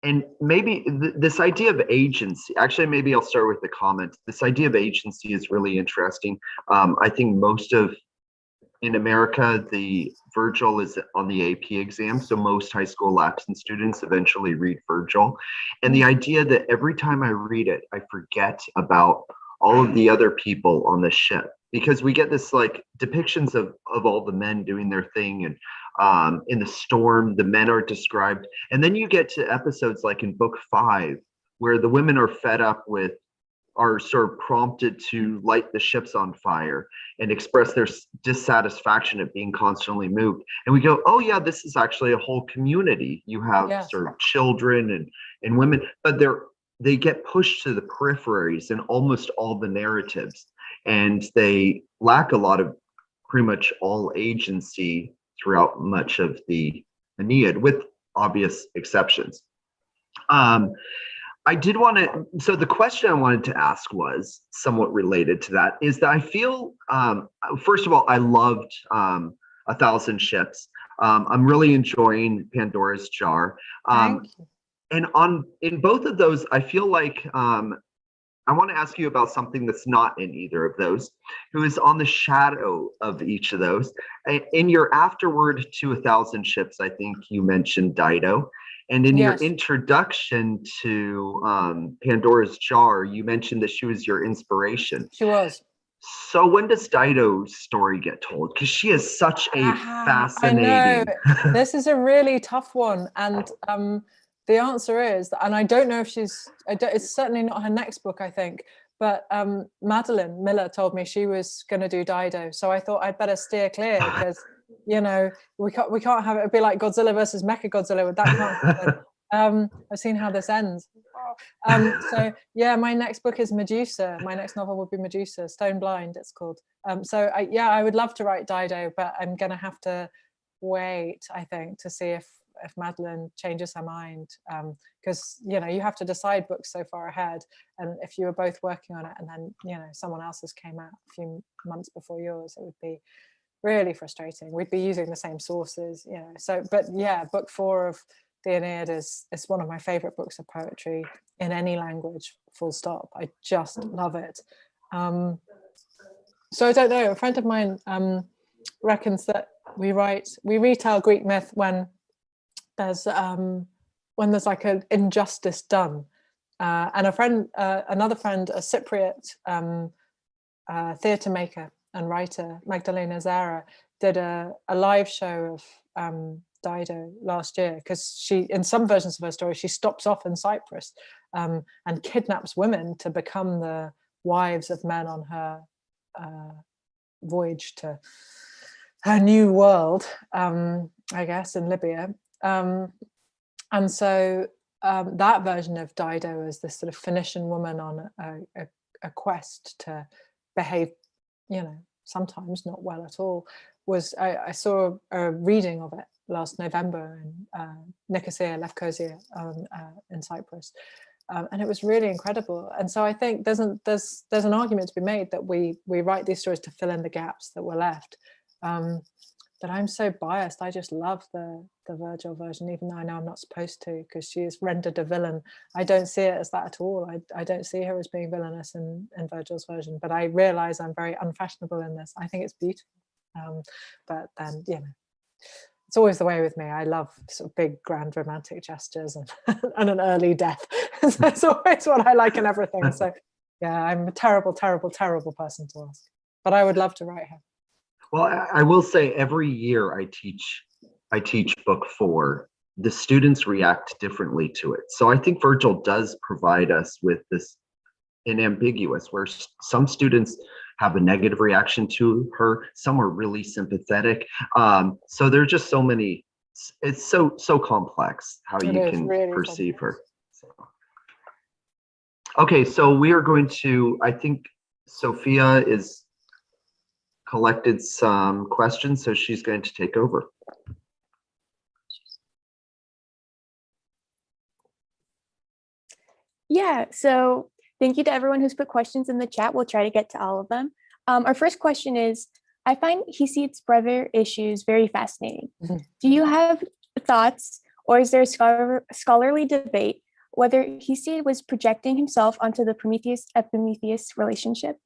And maybe this idea of agency, actually, maybe I'll start with the comments. This idea of agency is really interesting. I think in America, the Virgil is on the AP exam. So most high school Latin students eventually read Virgil. And the idea that every time I read it, I forget about all of the other people on the ship, because we get this like depictions of all the men doing their thing, and in the storm, the men are described. And then you get to episodes like in book 5, where the women are are sort of prompted to light the ships on fire and express their dissatisfaction at being constantly moved. And we go, oh yeah, this is actually a whole community. You have sort of children and women, but they get pushed to the peripheries in almost all the narratives. And they lack a lot of pretty much all agency throughout much of the Aeneid, with obvious exceptions. I did want to, so the question I wanted to ask was somewhat related to that, is that I feel, first of all, I loved 1,000 Ships. I'm really enjoying Pandora's Jar. And in both of those, I feel like I want to ask you about something that's not in either of those, who is on the shadow of each of those. In your afterword to 1,000 Ships, I think you mentioned Dido. And in your introduction to Pandora's Jar, you mentioned that she was your inspiration. She was. So when does Dido's story get told? Because she is such a fascinating. I know. This is a really tough one. And the answer is, and I don't know if it's certainly not her next book, I think, but Madeline Miller told me she was going to do Dido. So I thought I'd better steer clear because, we can't have it. It'd be like Godzilla versus Mechagodzilla with that can't. I've seen how this ends. So yeah, my next book is Medusa. My next novel would be Medusa, Stone Blind it's called. So I would love to write Dido, but I'm going to have to wait, I think, to see if Madeline changes her mind, because you have to decide books so far ahead, and if you were both working on it and then someone else's came out a few months before yours, it would be really frustrating. We'd be using the same sources, you know. So, but yeah, book 4 of the Aeneid is one of my favorite books of poetry in any language, full stop. I just love it. So I don't know, a friend of mine reckons that we retell Greek myth when there's like an injustice done. And another friend, a Cypriot theatre maker and writer, Magdalena Zara, did a live show of Dido last year, because she, in some versions of her story, she stops off in Cyprus and kidnaps women to become the wives of men on her voyage to her new world, I guess, in Libya. And so that version of Dido as this sort of Phoenician woman on a quest to behave, you know, sometimes not well at all, was, I saw a reading of it last November in Nicosia, Lefkosia, in Cyprus. And it was really incredible. And so I think there's an argument to be made that we write these stories to fill in the gaps that were left. But I'm so biased. I just love the Virgil version, even though I know I'm not supposed to, because she is rendered a villain. I don't see it as that at all. I don't see her as being villainous in Virgil's version, but I realize I'm very unfashionable in this. I think it's beautiful. But then, you know, it's always the way with me. I love sort of big, grand, romantic gestures and, and an early death. That's always what I like in everything. So yeah, I'm a terrible, terrible, terrible person to ask. But I would love to write her. Well, I will say every year I teach book 4, the students react differently to it. So I think Virgil does provide us with this unambiguous, where some students have a negative reaction to her, some are really sympathetic. So there's just so many, it's so complex how you can really perceive her. So. Okay, so we are going to, I think Sophia is collected some questions, so she's going to take over. Yeah, so thank you to everyone who's put questions in the chat. We'll try to get to all of them. Our first question is, I find Hesiod's brother issues very fascinating. Do you have thoughts, or is there a scholarly debate whether Hesiod was projecting himself onto the Prometheus-Epimetheus relationship?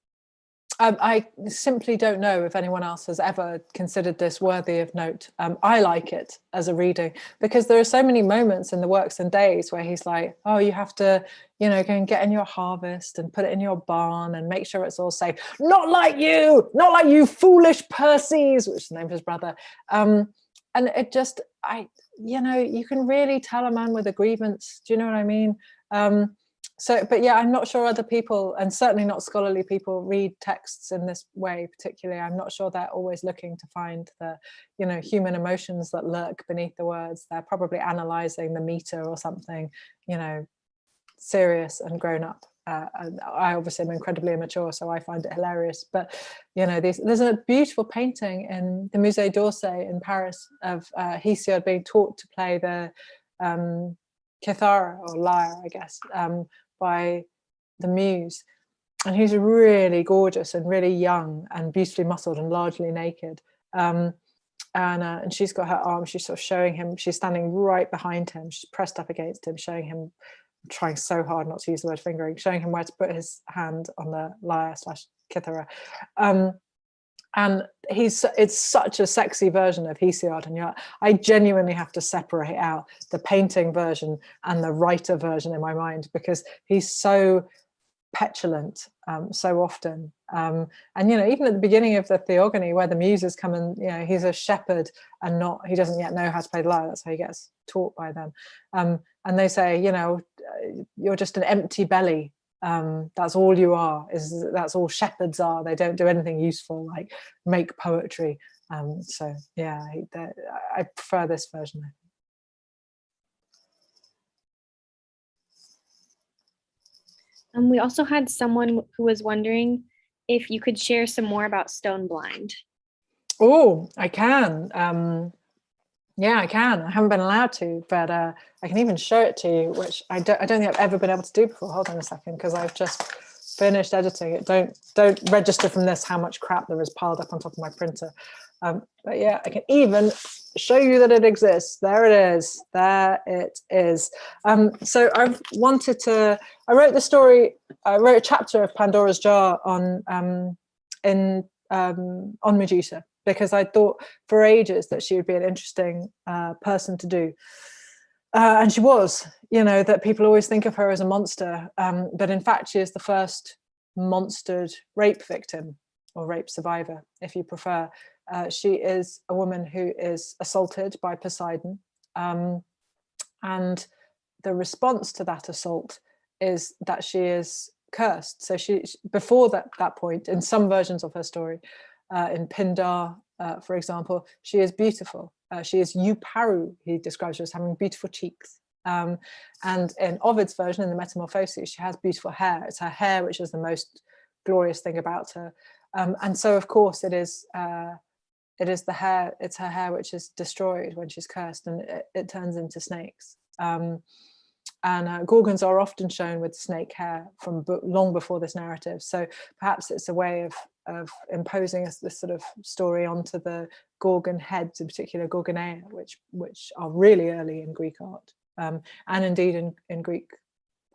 I simply don't know if anyone else has ever considered this worthy of note. I like it as a reader, because there are so many moments in the Works and Days where he's like, oh, you have to, you know, go and get in your harvest and put it in your barn and make sure it's all safe. Not like you foolish Perses, which is the name of his brother. And it just, you know, you can really tell a man with a grievance. Do you know what I mean? So, but yeah, I'm not sure other people, and certainly not scholarly people, read texts in this way particularly. I'm not sure they're always looking to find the, you know, human emotions that lurk beneath the words. They're probably analysing the meter or something, you know, serious and grown up. And I obviously am incredibly immature, so I find it hilarious. But, you know, there's a beautiful painting in the Musée d'Orsay in Paris of Hesiod being taught to play the kithara, or lyre, I guess, by the muse, and he's really gorgeous and really young and beautifully muscled and largely naked, and she's got her arm, she's sort of showing him, she's standing right behind him, she's pressed up against him, showing him, trying so hard not to use the word fingering, showing him where to put his hand on the lyre / kithara. And it's such a sexy version of Hesiod, and I genuinely have to separate out the painting version and the writer version in my mind, because he's so petulant so often. And, you know, even at the beginning of the Theogony, where the muses come and, you know, he's a shepherd and he doesn't yet know how to play the lyre, that's how he gets taught by them. And they say, you know, you're just an empty belly. That's all you are, that's all shepherds are. They don't do anything useful like make poetry. So yeah, I prefer this version. We also had someone who was wondering if you could share some more about Stone Blind. Oh, I can. Yeah, I can. I haven't been allowed to, but I can even show it to you, which I don't think I've ever been able to do before. Hold on a second, because I've just finished editing it. Don't register from this how much crap there is piled up on top of my printer. But yeah, I can even show you that it exists. There it is. There it is. So I wrote the story. I wrote a chapter of Pandora's Jar on Medusa, because I thought for ages that she would be an interesting person to do. And she was, that people always think of her as a monster, but in fact she is the first monstered rape victim, or rape survivor, if you prefer. She is a woman who is assaulted by Poseidon, and the response to that assault is that she is cursed. So she, before that point, in some versions of her story, in Pindar, for example, she is beautiful. She is Euparu, he describes her as having beautiful cheeks. And in Ovid's version, in the Metamorphoses, she has beautiful hair. It's her hair which is the most glorious thing about her. And so, of course, it is the hair. It's her hair which is destroyed when she's cursed, and it turns into snakes. And Gorgons are often shown with snake hair from long before this narrative. So perhaps it's a way of imposing this sort of story onto the Gorgon heads, in particular Gorgoneia, which are really early in Greek art, and indeed in Greek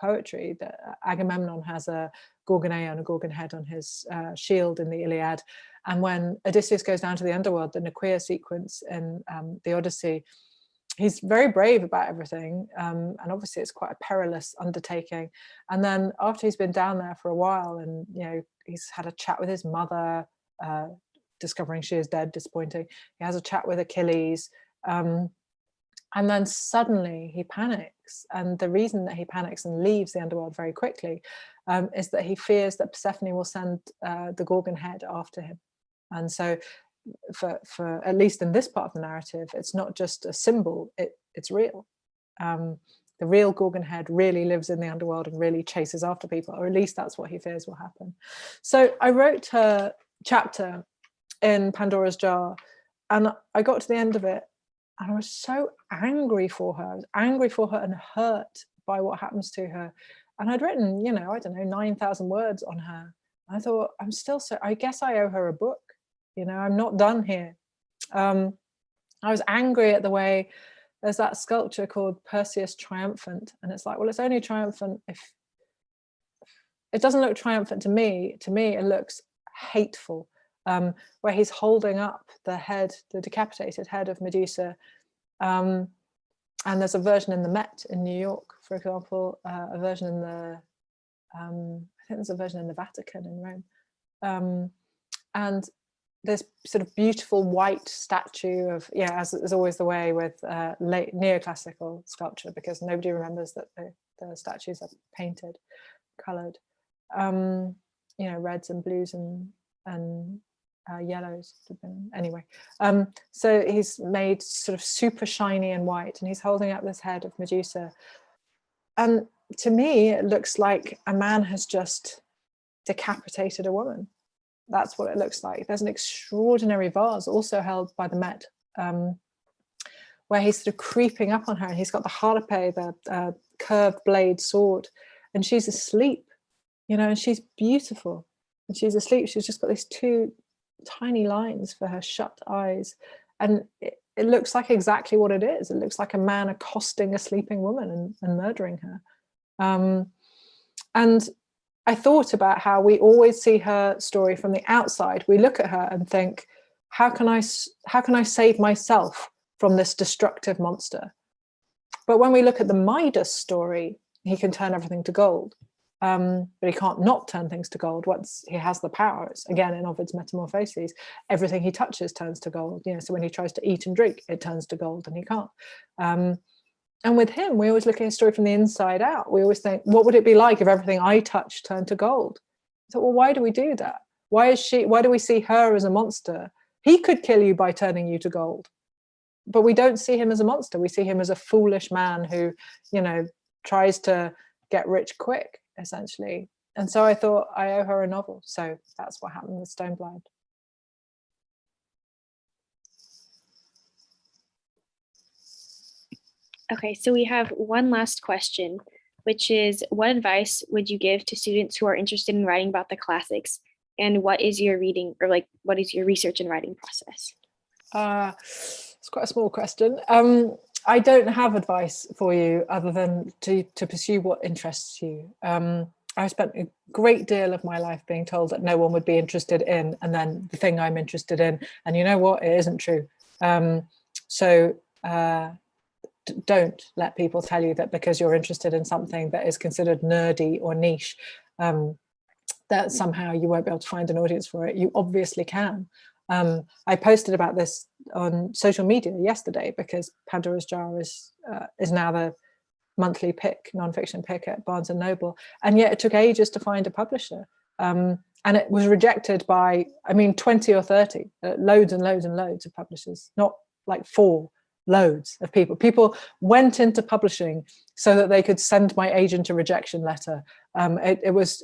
poetry. Agamemnon has a Gorgoneia and a Gorgon head on his shield in the Iliad. And when Odysseus goes down to the underworld, the Nequia sequence in the Odyssey, he's very brave about everything, and obviously it's quite a perilous undertaking. And then after he's been down there for a while, and he's had a chat with his mother, discovering she is dead, disappointing. He has a chat with Achilles, and then suddenly he panics. And the reason that he panics and leaves the underworld very quickly is that he fears that Persephone will send the Gorgon head after him. And so for at least in this part of the narrative, it's not just a symbol, it's real. The real Gorgon head really lives in the underworld and really chases after people, or at least that's what he fears will happen. So I wrote her chapter in Pandora's Jar, and I got to the end of it, and I was so angry for her. I was angry for her and hurt by what happens to her. And I'd written, I don't know, 9,000 words on her. I thought, I guess I owe her a book. I'm not done here. I was angry at the way there's that sculpture called Perseus Triumphant. And it's like, well, it's only triumphant if it doesn't look triumphant to me. To me, it looks hateful, where he's holding up the decapitated head of Medusa. And there's a version in the Met in New York, for example, a version in the, I think there's a version in the Vatican in Rome. And this sort of beautiful white statue of, as is always the way with late neoclassical sculpture, because nobody remembers that the statues are painted, coloured, reds and blues and yellows. Anyway, so he's made sort of super shiny and white, and he's holding up this head of Medusa. And to me, it looks like a man has just decapitated a woman. That's what it looks like. There's an extraordinary vase also held by the Met, where he's sort of creeping up on her, and he's got the harpe, the curved blade sword, and she's asleep, and she's beautiful, and she's asleep. She's just got these two tiny lines for her shut eyes, and it looks like exactly what it is. It looks like a man accosting a sleeping woman and murdering her. And I thought about how we always see her story from the outside. We look at her and think, how can I save myself from this destructive monster? But when we look at the Midas story, he can turn everything to gold, but he can't not turn things to gold once he has the power. It's, again, in Ovid's Metamorphoses, everything he touches turns to gold. So when he tries to eat and drink, it turns to gold, and he can't. And with him, we always look at his story from the inside out. We always think, what would it be like if everything I touch turned to gold? So, well, why do we do that? Why do we see her as a monster? He could kill you by turning you to gold, but we don't see him as a monster. We see him as a foolish man who, tries to get rich quick, essentially. And so I thought, I owe her a novel. So that's what happened with Stone Blind. Okay, so we have one last question. which is, what advice would you give to students who are interested in writing about the classics? And what is your reading, or like, what is your research and writing process? It's quite a small question. I don't have advice for you other than to pursue what interests you. I spent a great deal of my life being told that no one would be interested in, and then the thing I'm interested in. And you know what? It isn't true. Don't let people tell you that because you're interested in something that is considered nerdy or niche, that somehow you won't be able to find an audience for it. You obviously can. I posted about this on social media yesterday because Pandora's Jar is now the monthly non-fiction pick at Barnes & Noble, and yet it took ages to find a publisher, and it was rejected by 20 or 30, loads and loads and loads of publishers, not like 4, loads of people went into publishing so that they could send my agent a rejection letter. It was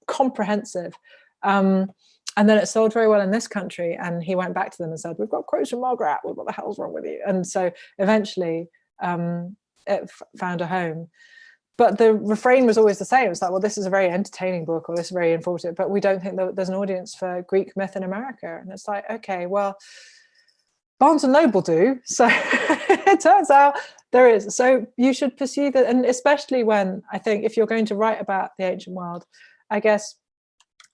comprehensive, and then it sold very well in this country, and he went back to them and said, we've got quotes from Margaret Atwood, what the hell's wrong with you? And so eventually it found a home. But the refrain was always the same. It's like, well, this is a very entertaining book, or this is very informative, but we don't think that there's an audience for Greek myth in America. And it's like, okay, well, Barnes & Noble do. So it turns out there is. So you should pursue that. And especially when, I think, if you're going to write about the ancient world, I guess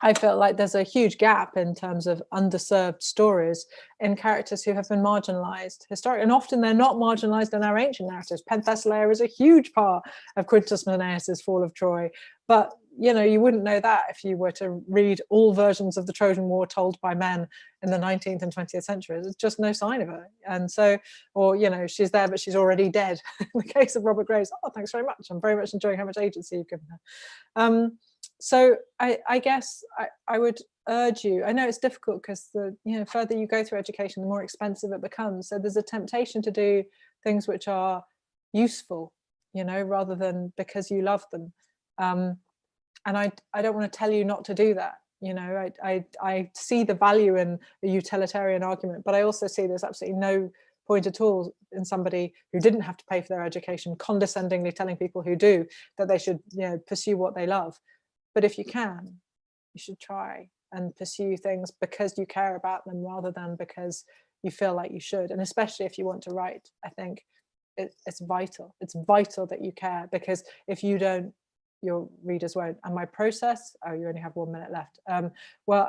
I felt like there's a huge gap in terms of underserved stories in characters who have been marginalized historically. And often they're not marginalized in our ancient narratives. Penthesilea is a huge part of Quintus Menaeus' Fall of Troy. But, you wouldn't know that if you were to read all versions of the Trojan War told by men in the 19th and 20th century. There's just no sign of her. And so, or, she's there, but she's already dead. In the case of Robert Graves, oh, thanks very much. I'm very much enjoying how much agency you've given her. So I guess I would urge you, I know it's difficult because the further you go through education, the more expensive it becomes. So there's a temptation to do things which are useful, rather than because you love them. And I don't want to tell you not to do that. I see the value in a utilitarian argument, but I also see there's absolutely no point at all in somebody who didn't have to pay for their education condescendingly telling people who do that they should pursue what they love. But if you can, you should try and pursue things because you care about them rather than because you feel like you should. And especially if you want to write, I think it's vital. It's vital that you care, because if you don't, your readers won't. And my process, you only have 1 minute left. Well,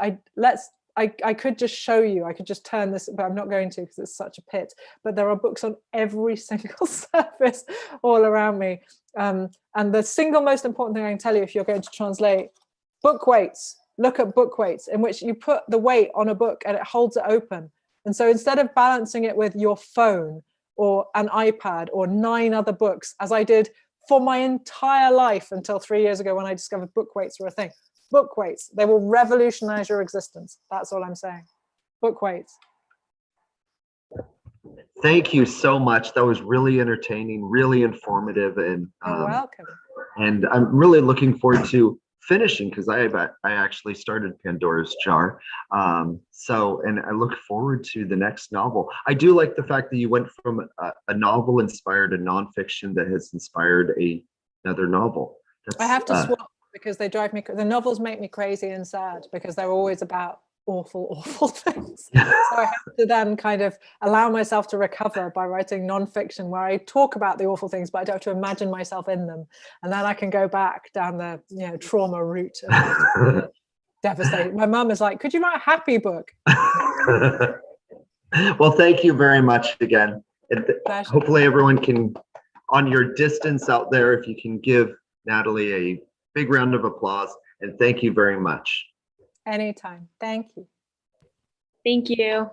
I could just show you, I could just turn this, but I'm not going to because it's such a pit. But there are books on every single surface all around me. And the single most important thing I can tell you, if you're going to translate, book weights. Look at book weights, in which you put the weight on a book and it holds it open. And so instead of balancing it with your phone or an iPad or 9 other books, as I did for my entire life until 3 years ago when I discovered book weights were a thing. Book weights, they will revolutionize your existence. That's all I'm saying. Book weights. Thank you so much. That was really entertaining, really informative, and You're welcome. And I'm really looking forward to finishing, because I actually started Pandora's Jar. And I look forward to the next novel. I do like the fact that you went from a novel inspired a nonfiction that has inspired another novel. I have to swap because they drive me. The novels make me crazy and sad because they're always about awful things. So I have to then kind of allow myself to recover by writing nonfiction where I talk about the awful things, but I don't have to imagine myself in them, and then I can go back down the trauma route. Devastating. My mum is like, could you write a happy book? Well, thank you very much again. Pleasure. Hopefully everyone can, on your distance out there, if you can give Natalie a big round of applause, and thank you very much. Anytime. Thank you. Thank you.